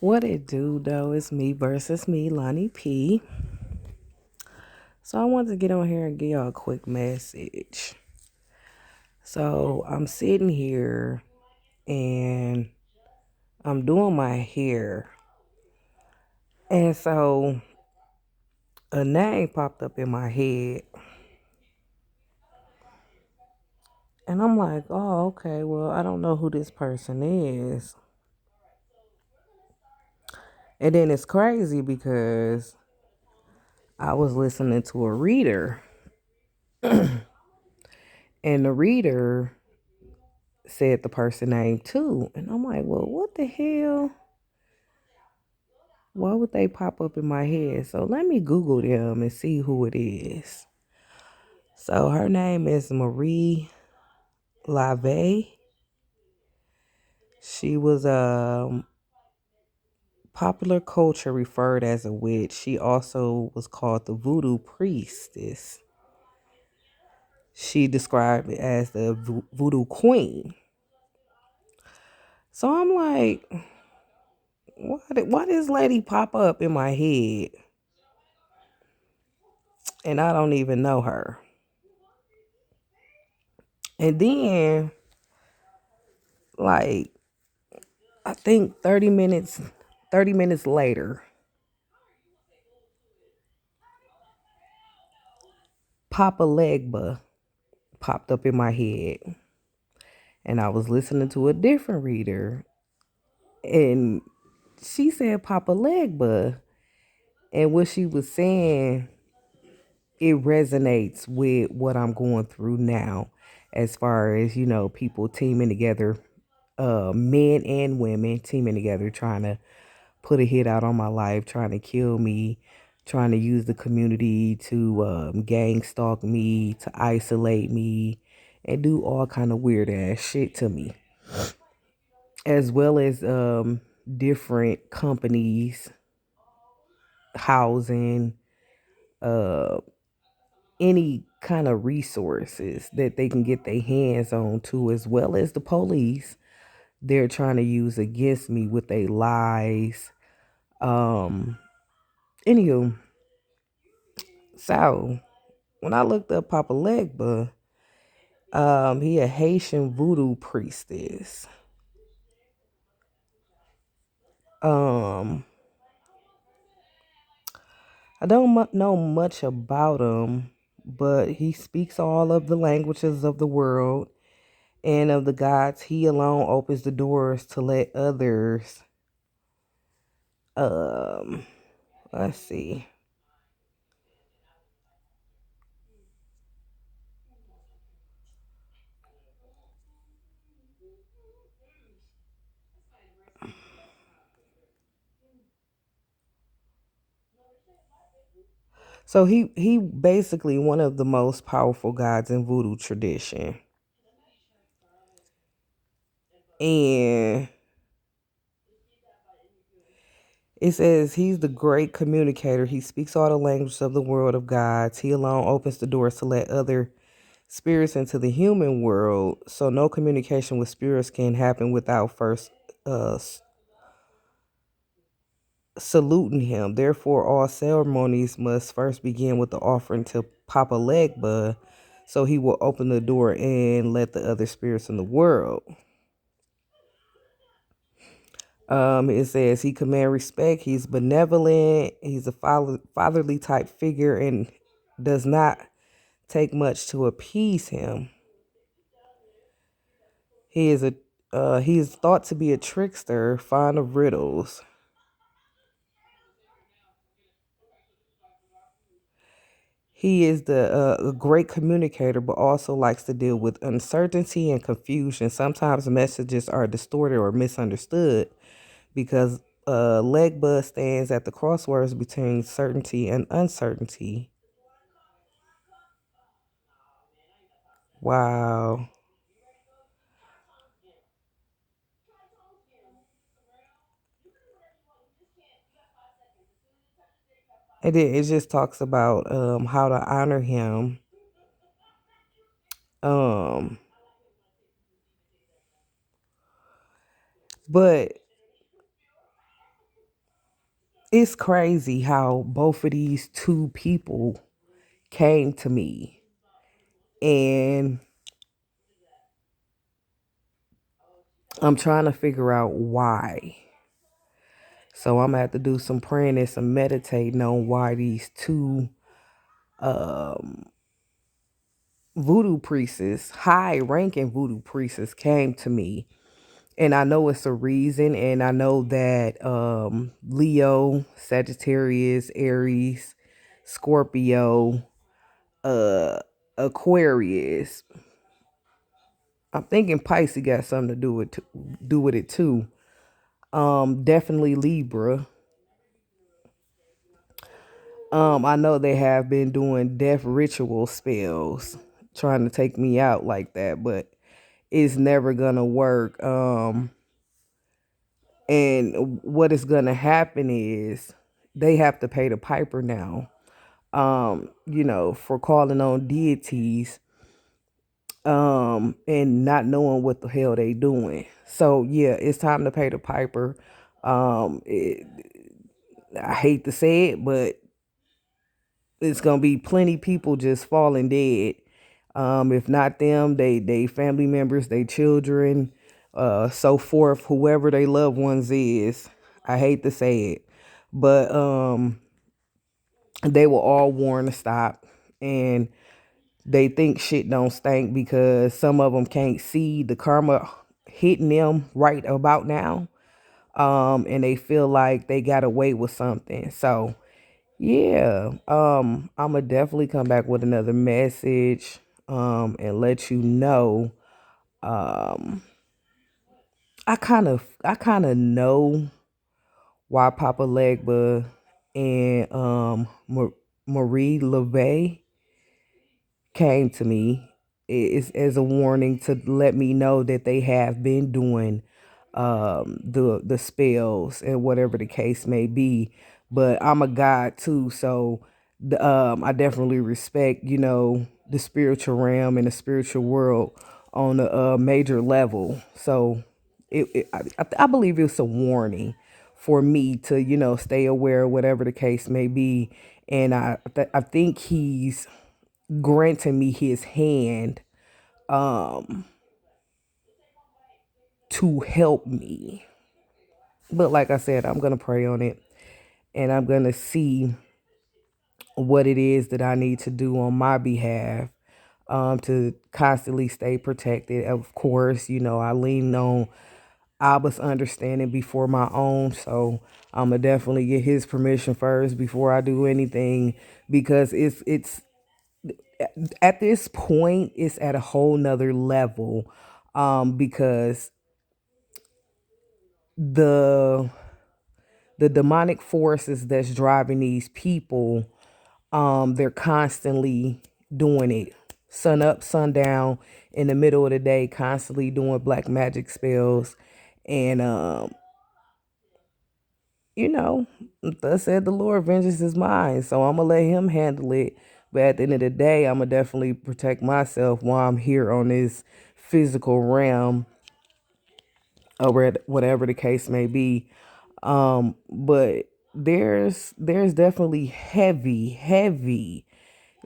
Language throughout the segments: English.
What it do though is me versus me, Lonnie P. So I wanted to get on here and give y'all a quick message. So I'm sitting here and I'm doing my hair. And so a name popped up in my head. And I'm like, oh, okay, well, I don't know who this person is. And then it's crazy because I was listening to a reader. And the reader said the person name too. And I'm like, well, what the hell? Why would they pop up in my head? So let me Google them and see who it is. So her name is Marie Lave. She was popular culture referred as a witch. She also was called the voodoo priestess. She described it as the voodoo queen. So I'm like, why this lady pop up in my head? And I don't even know her. And then, like, I think 30 minutes later, Papa Legba popped up in my head. And I was listening to a different reader. And she said Papa Legba. And what she was saying, it resonates with what I'm going through now. As far as, people teaming together, men and women teaming together, trying to put a hit out on my life, trying to kill me, trying to use the community to gang stalk me, to isolate me, and do all kind of weird ass shit to me, as well as different companies, housing, uh, any kind of resources that they can get their hands on to, as well as the police. They're trying to use against me with their lies. Um, Anywho, so when I looked up Papa Legba, he a Haitian voodoo priestess. Um, I don't know much about him, but he speaks all of the languages of the world and of the gods. He alone opens the doors to let others. Um, let's see. So he basically one of the most powerful gods in voodoo tradition, and it says he's the great communicator. He speaks all the languages of the world of gods. He alone opens the doors to let other spirits into the human world. So no communication with spirits can happen without first saluting him. Therefore, all ceremonies must first begin with the offering to Papa Legba, so he will open the door and let the other spirits in the world. It says he command respect. He's benevolent. He's a fatherly type figure and does not take much to appease him. He is thought to be a trickster, fond of riddles. He is a great communicator, but also likes to deal with uncertainty and confusion. Sometimes messages are distorted or misunderstood because Legba stands at the crossroads between certainty and uncertainty. Wow. And then it just talks about how to honor him. Um, but It's crazy how both of these two people came to me, and I'm trying to figure out why. So I'm gonna have to do some praying and some meditating on why these two voodoo priestess, high ranking voodoo priestess, came to me. And I know it's a reason, and I know that Leo, Sagittarius, Aries, Scorpio, uh Aquarius. I'm thinking Pisces got something to do with it too. Definitely Libra. I know they have been doing death ritual spells, trying to take me out like that, but it's never gonna work. And what is gonna happen is they have to pay the piper now. For calling on deities, and not knowing what the hell they doing. So yeah, it's time to pay the piper. Um, it, I hate to say it, but it's gonna be plenty people just falling dead. If not them, they family members, they children, so forth, whoever they loved ones is. I hate to say it, but they were all warned to stop, and they think shit don't stink because some of them can't see the karma hitting them right about now. And they feel like they got away with something. So yeah, I'm gonna definitely come back with another message, and let you know. Um, I kind of know why Papa Legba and Marie LeVay came to me is as a warning to let me know that they have been doing the spells and whatever the case may be. But I'm a god too, so I definitely respect the spiritual realm and the spiritual world on a major level. So I believe it's a warning for me to stay aware, whatever the case may be. And I think he's granting me his hand to help me. But like I said, I'm going to pray on it, and I'm going to see what it is that I need to do on my behalf, to constantly stay protected. Of course, I lean on Abba's understanding before my own. So I'm going to definitely get his permission first before I do anything, because it's at this point, it's at a whole nother level, because the the demonic forces that's driving these people, they're constantly doing it, sun up, sundown, in the middle of the day, constantly doing black magic spells. And you know thus said the Lord, vengeance is mine, so I'm gonna let him handle it. But at the end of the day, I'm gonna definitely protect myself while I'm here on this physical realm, or whatever the case may be. But there's definitely heavy.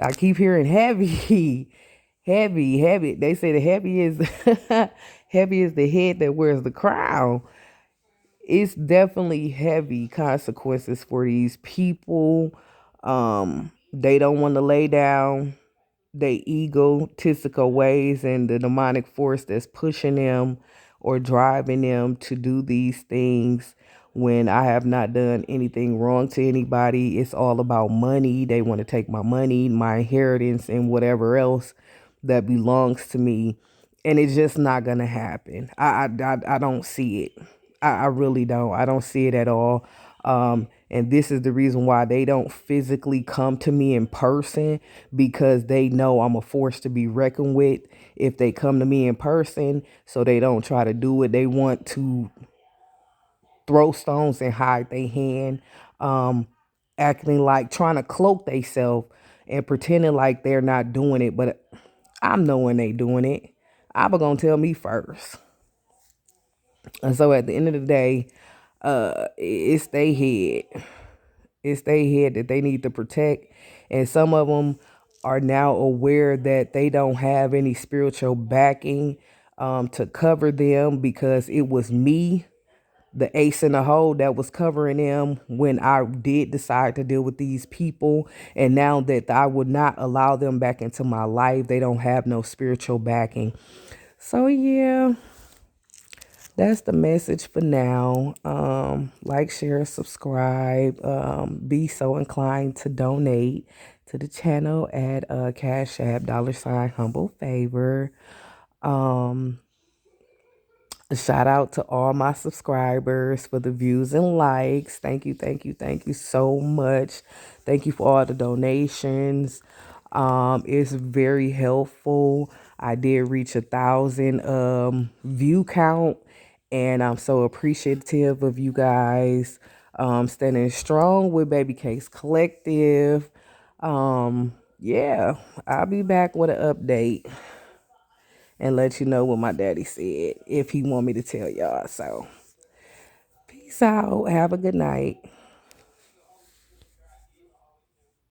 I keep hearing heavy, heavy. They say the heavy is heavy is the head that wears the crown. It's definitely heavy consequences for these people. They don't want to lay down they egotistical ways and the demonic force that's pushing them or driving them to do these things when I have not done anything wrong to anybody. It's all about money. They want to take my money, my inheritance, and whatever else that belongs to me. And it's just not gonna happen. I don't see it. I really don't. I don't see it at all. And this is the reason why they don't physically come to me in person, because they know I'm a force to be reckoned with if they come to me in person. So they don't try to do it. They want to throw stones and hide their hand, um, acting like trying to cloak themselves and pretending like they're not doing it. But I'm knowing they doing it. Abba gonna tell me first. And so at the end of the day, it's they head. It's their head that they need to protect. And some of them are now aware that they don't have any spiritual backing to cover them, because it was me, the ace in the hole, that was covering them when I did decide to deal with these people. And now that I would not allow them back into my life, they don't have no spiritual backing. So yeah, that's the message for now. Like, share, subscribe. Be so inclined to donate to the channel at Cash App $ Humble Favor. A shout out to all my subscribers for the views and likes. Thank you, thank you, thank you so much. Thank you for all the donations. It's very helpful. I did reach 1,000 view count, and I'm so appreciative of you guys standing strong with Baby Cakes Collective. Yeah, I'll be back with an update and let you know what my daddy said if he want me to tell y'all. So peace out. Have a good night.